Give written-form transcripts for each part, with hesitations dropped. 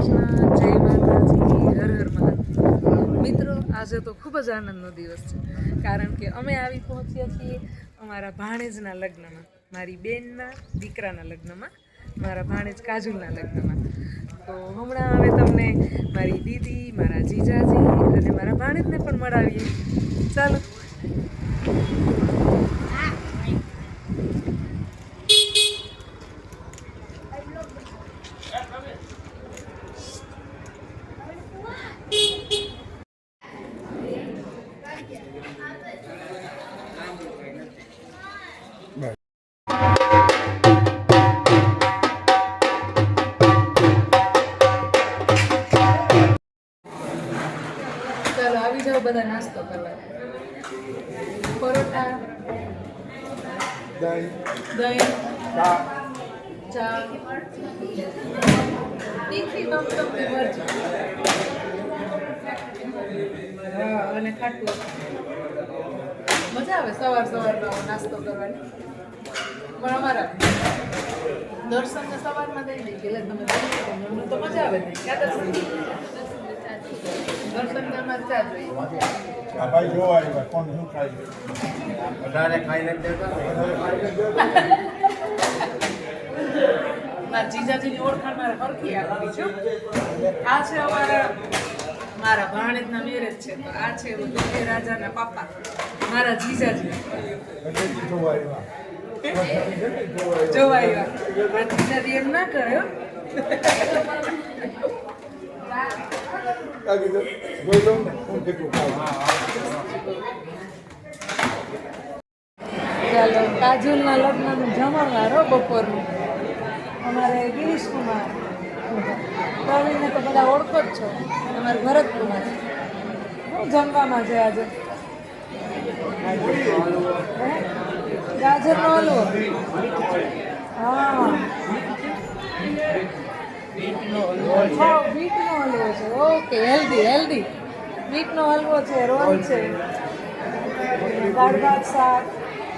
કૃષ્ણ, જય માતાજી, હર હર મહાદેવ. મિત્રો, આજે તો ખૂબ જ આનંદનો દિવસ છે, કારણ કે અમે આવી પહોંચ્યા છીએ અમારા ભાણેજના લગ્નમાં, મારી બેનના દીકરાના લગ્નમાં, મારા ભાણેજ કાજુલના લગ્નમાં. તો હમણાં હવે તમને મારી દીદી, મારા જીજાજી અને મારા ભાણેજને પણ મળાવીએ. ચાલો. ચાલો આવી જાઓ બધા નાસ્તો કરવા. પરોઠા, દહીં, ચા, તીખી તમતમતી મરચી, હા, અને ખાટું. મજા આવે સવારનો નાસ્તો કરવાની. પણ અમારા દર્શનને સવારમાં દઈ દઈએ એટલે તમે તો મજા આવે નહીં. દર્શનને અમારે ચા જોઈએ. ભાઈ જોવા આવ્યા કોણ શું ખાય વધારે ખાઈ નથી મારા જીજાજીની ઓળખાણ મારે સરખી આપવી છે. આ છે મારા ભાણેજના મેરેજ છે, તો આ છે દુબે રાજાના પાપા, મારા જીજાજી જોવા આવ્યા જોવા આવ્યા. આ જીજાજી એમ ના કર્યો. ચાલો, કાજુલના લગ્નનું જમણવાર બપોરનું. અમારે ગિરીશ કુમાર, પ્રવીણને તો બધા ઓળખો જ છો. અમારે ભરત કુમાર. શું જમવામાં છે આજે? ગાજરનો હલવો. હા, બીટનો હલવો છે. Okay, healthy. બીટનો હલવો છે, રોલ છે, દાળ ભાત, શાક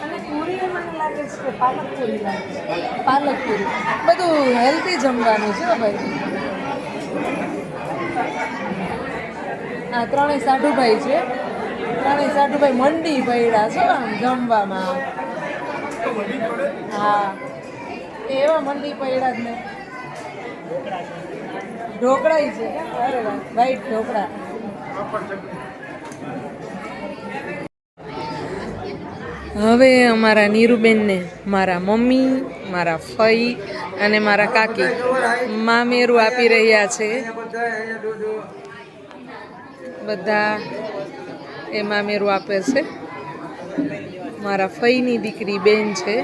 અને પૂરી. મને લાગે છે કે પાલક પૂરી લાગે છે. પાલક પૂરી. બધું હેલ્ધી જમવાનું છે ભાઈ. હા, ત્રણેય સાઢુભાઈ છે. ત્રણેય સાઢુભાઈ મંડી પડ્યા છે આમ જમવામાં. હા, એવા મંડી પડ્યા જ ને. ઢોકળાઈ છે. અરે વાહ, વ્હાઈટ ઢોકળા. હવે અમારા નીરુબેનને મારા મમ્મી, મારા ફઈ અને મારા કાકી મામેરું આપી રહ્યા છે. બધા એ મામેરું આપે છે. મારા ફઈની દીકરી બેન છે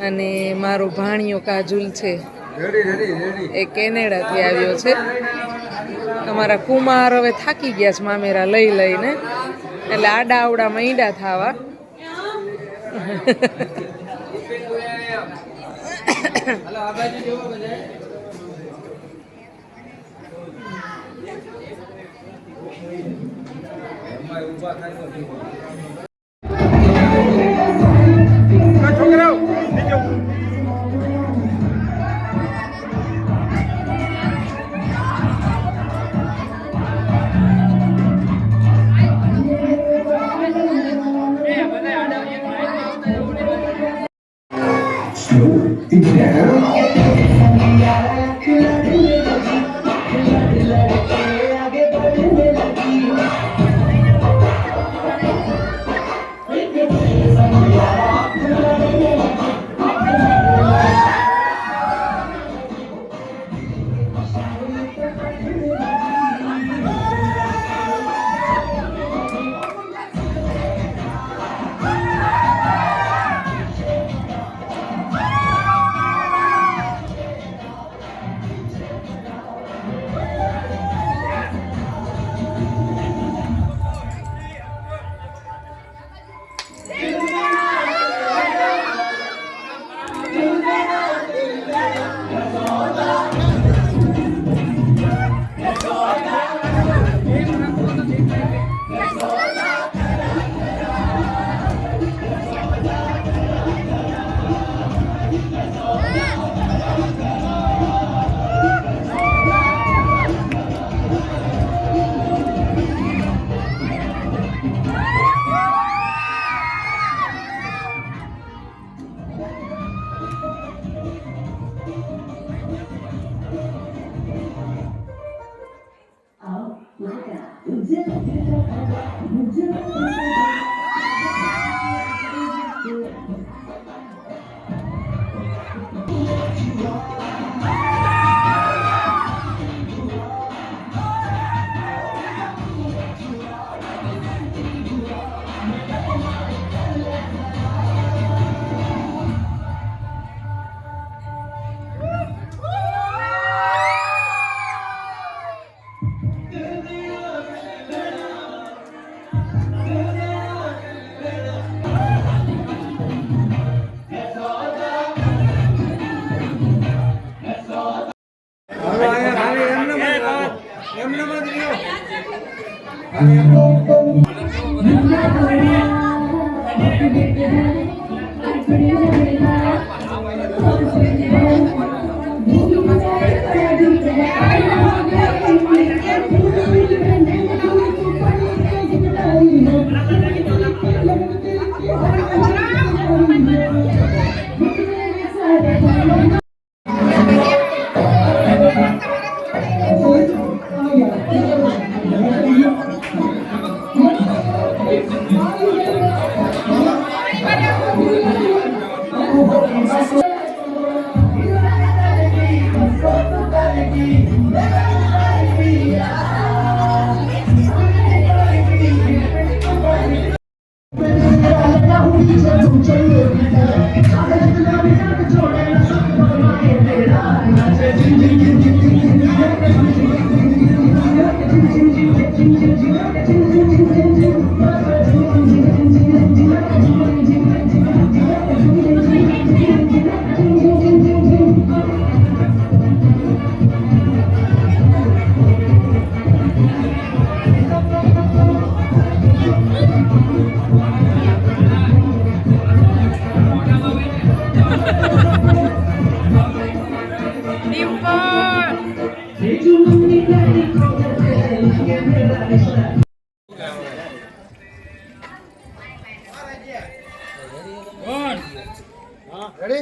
અને મારો ભાણિયો કાજુલ છે, એ કેનેડાથી આવ્યો છે. અમારા કુમાર હવે થાકી ગયા છે મામેરા લઈ લઈને, એટલે આડા આવડા મૈડા થાવા.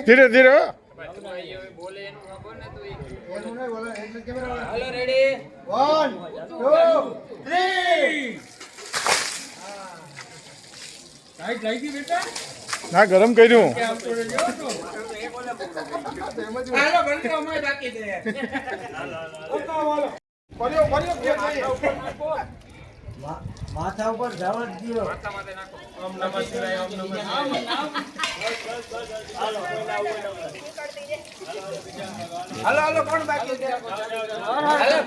ધીરે ધીરે હાલો રેડી 1 2 3 ટાઈટ લાગી બેટા ના ગરમ કર્યું હાલો બંધ અમે બાકી દે માથા ઉપર જવા જ દો. ઓમ નમઃ શિવાય ઓમ નમઃ શિવાય હાલો હાલો કોણ બાકી છે હાલો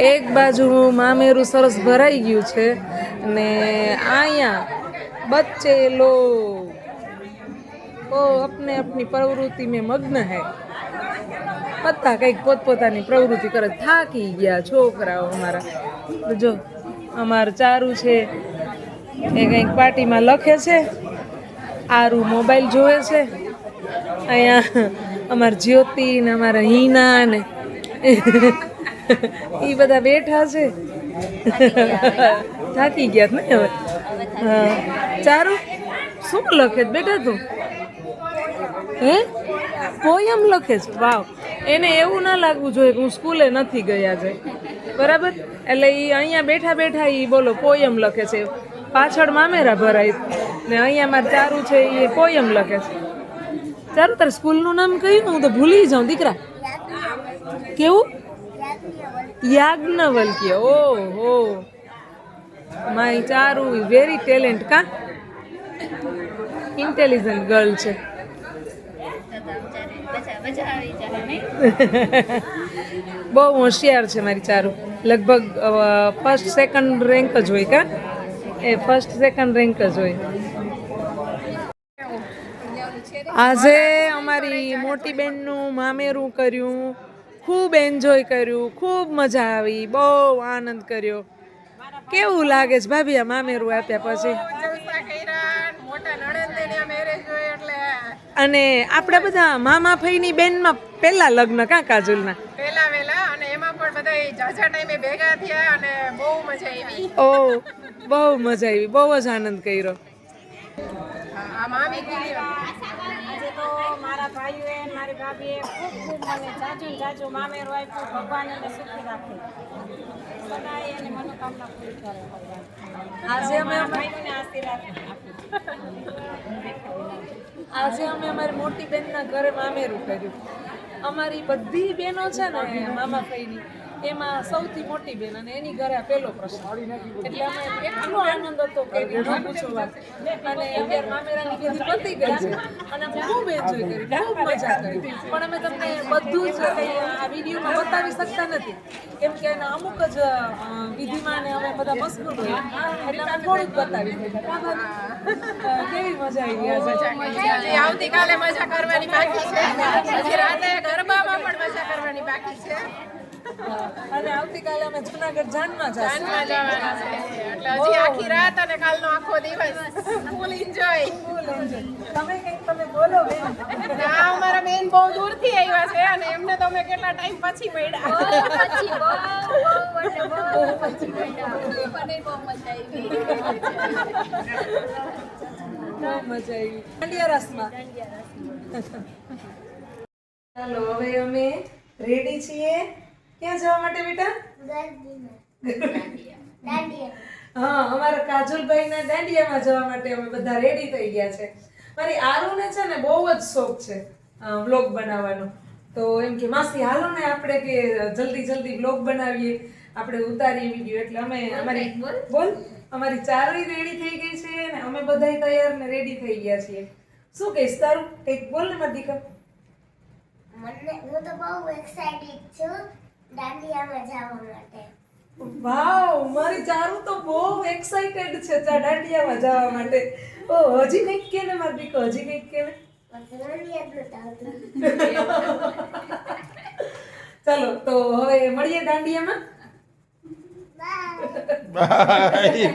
એક બાજુ મામેરું સરસ ભરાઈ ગયું છે ને અહીંયા બચ્ચે લોગ ઓ अपने अपनी प्रवृत्ति में मग्न है બધા કંઈક પોતપોતાની પ્રવૃત્તિ કરે થાકી ગયા છોકરાઓ અમારા તો જો અમારું ચારું છે એ કંઈક પાર્ટીમાં લખે છે આરું મોબાઈલ જોવે છે અહીંયા અમાર જ્યોતિ ને અમારા હિના ને એ બધા બેઠા છે થાકી ગયા ને હવે હા ચારું શું લખે છે બેટા તું હે પોયમ લખે છે વાવ એને એવું ના લાગવું જોઈએ કે હું સ્કૂલે નથી ગયા છે બરાબર એટલે એ અહીંયા બેઠા બેઠા એ બોલો પોયમ લખે છે પાછળ મામેરા ભરાય ને અહીંયા મારે ચારું છે એ પોયમ લખે છે ચારું તારે સ્કૂલનું નામ કયું હું તો ભૂલી જાઉં દીકરા કેવું યાજ્ઞવલ્ક્ય ઓહો માય ચારું વેરી ટેલેન્ટ કા ઇન્ટેલિજન્ટ ગર્લ છે બહુ હોશિયાર છે મારી ચારું લગભગ ફર્સ્ટ સેકન્ડ રેન્ક જ હોય કા એ ફર્સ્ટ સેકન્ડ રેન્ક જ હોય આજે અમારી મોટી બેનનું મામેરું કર્યું ખૂબ એન્જોય કર્યું ખૂબ મજા આવી બહુ આનંદ કર્યો કેવું લાગે છે ભાભી આ મામેરું આપ્યા પછી અને આપણે બધા મામા ફઈની બેનમાં પહેલા લગ્ન કા કાજલના પહેલા વેલા અને એમાં પણ બધા જાજા ટાઈમે ભેગા થયા અને બહુ મજા આવી ઓ બહુ મજા આવી બહુ જ આનંદ કર્યો આ મામી કીધી આજે તો મારા ભાઈઓએ અને મારી ભાભીએ ખૂબ ખૂબ મને જાજુ મામેરું આપ્યું ભગવાન એને સુખી રાખે સદાય એની મનોકામના પૂરી કરે ભગવાન આજે અમે ભાઈઓને આશીર્વાદ આજે અમે અમારી મોટી બેનના ઘરે મામેરું કર્યું અમારી બધી બહેનો છે ને મામા ફઈની એમાં સૌથી મોટી બેન અને એની ઘરે આ પહેલો પ્રશ્ન એટલે અમે એટલો આનંદ હતો કે ન પૂછો વાત અને અત્યારે મામેરાની વિધિ પતી ગઈ છે અને અમે ખૂબ એન્જોય કરી ખૂબ મજા કરી પણ અમે તમને બધું જ કંઈ આ વિડીયોમાં બતાવી શકતા નથી કેમ કે એના અમુક જ વિધિમાં ને અમે બધા મશગુલ હોય એટલે અમે થોડુંક બતાવી શકીએ કેવી મજા આવી આજે? હજી આવતીકાલે મજા કરવાની બાકી છે. હજી રાતે ગરબામાં પણ મજા કરવાની બાકી છે. અને આવતીકાલે અમે જુનાગઢ જાનમાં જઈશું. જાનમાં જવાના છે. એટલે હજી આખી રાત અને કાલનો આખો દિવસ ફૂલ એન્જોય. તમે બોલો બેન. ના, અમારા બેન બહુ દૂરથી આવ્યા છે અને એમને તો અમે કેટલા ટાઈમ પછી મળ્યા. બહુ મજા આવી દાંડિયા રાસમાં. ચાલો હવે અમે રેડી છીએ ક્યાં જવા માટે બેટા? હા, અમારા કાજલભાઈના દાંડિયામાં જવા માટે અમે બધા રેડી થઈ ગયા છે. મારી આરુને છે ને બહુ જ શોખ છે વ્લોગ બનાવવાનો. તો એમ કે માસી હાલો ને આપણે કે જલ્દી વ્લોગ બનાવીએ, આપણે ઉતારીએ વિડીયો. એટલે અમે અમારી ચારોય રેડી થઈ ગઈ છે ને અમે બધાય તૈયાર ને રેડી થઈ ગયા છીએ. શું કહીશ તારું? કંઈક બોલ ને મારી દીકરા. હું તો બહુ એક્સાઇટેડ છું દાંડિયામાં જવા માટે. વાવ, મારી ચારુ તો બહુ એક્સાઇટેડ છે દાંડિયામાં જવા માટે. ઓ હજી કંઈક કે ને મારી દીકરો, હજી કંઈક કે ને. ચાલો તો હવે મળીએ દાંડિયામાં. બાય.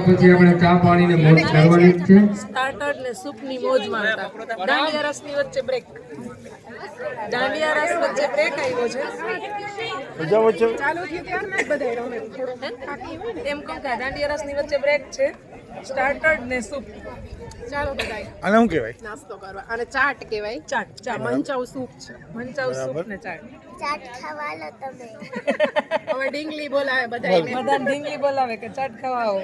પછી આપણે ચા પાણીને મોજ કરવાની જ છે. સ્ટાર્ટર ને સૂપની મોજ માણતા. દાંડિયા રસની વચ્ચે બ્રેક. દાંડિયા રસ વચ્ચે બ્રેક આવ્યો છે. ચાલુ થયું ત્યારના જ બધાય રમે થોડો થાકી હોય ને એમ કહું કે દાંડિયા રસની વચ્ચે બ્રેક છે. સ્ટાર્ટર ને સૂપ. ચાલો બધાય આને શું કહેવાય નાસ્તો કરવા અને ચાટ કહેવાય ચાટ ચાટ મંચાવ સૂપ છે મંચાવ સૂપ ને ચાટ. ચાટ ખાવા લો તમે. હવે ડીંગલી બોલાવે બધાય બધાને ઢીંગલી બોલાવે કે ચાટ ખાવા આવો.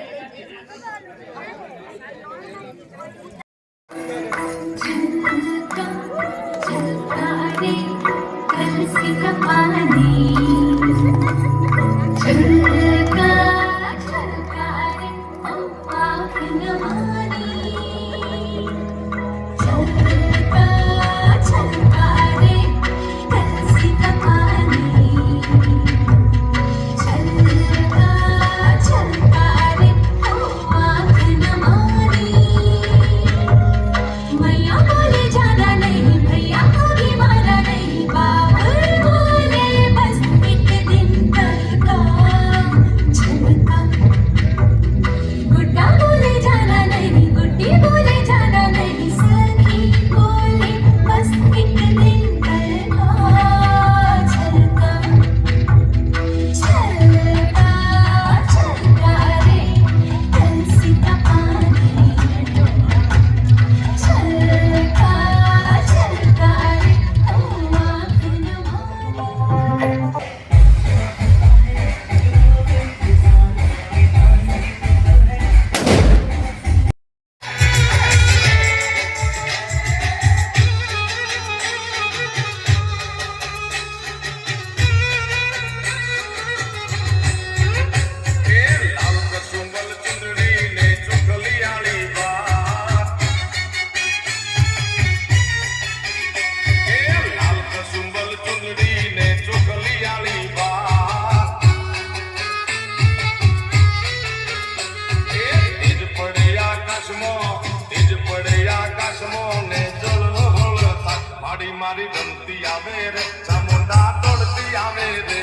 મારી રમતી આવે રે ચામુંડા દોડતી આવે રે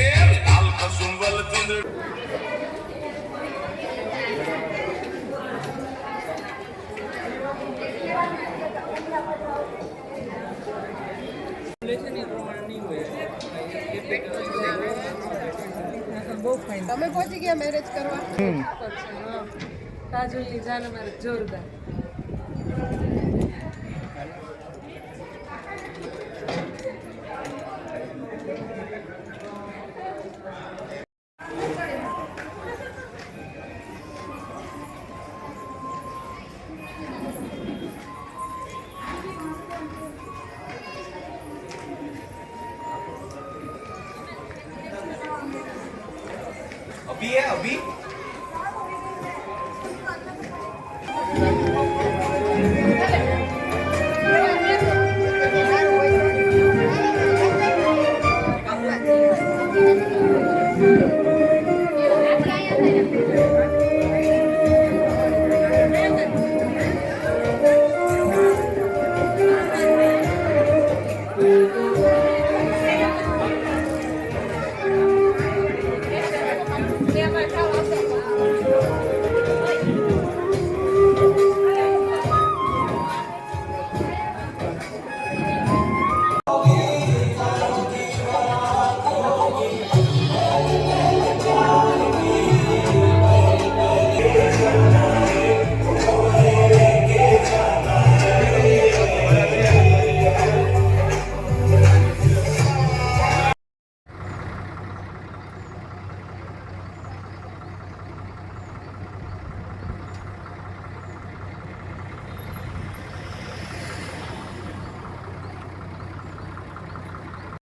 એ લાલ કસુંબલ ચુંદડી બહુ ફાઇન. તમે પહોંચી ગયા મેરેજ કરવા કાજોલની જાન અમારે જોરદાર. अभी है अभी